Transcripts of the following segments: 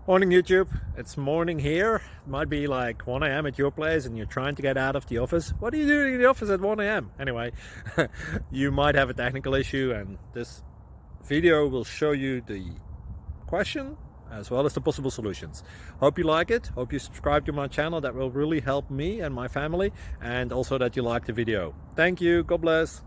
Morning YouTube, it's morning here. It might be like 1 a.m. at your place and you're trying to get out of the office. What are you doing in the office at 1 a.m? Anyway, you might have a technical issue and this video will show you the question as well as the possible solutions. Hope you like it, hope you subscribe to my channel. That will really help me and my family, and also that you like the video. Thank you, God bless.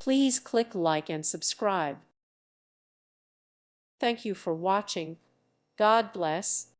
Please click like and subscribe. Thank you for watching. God bless.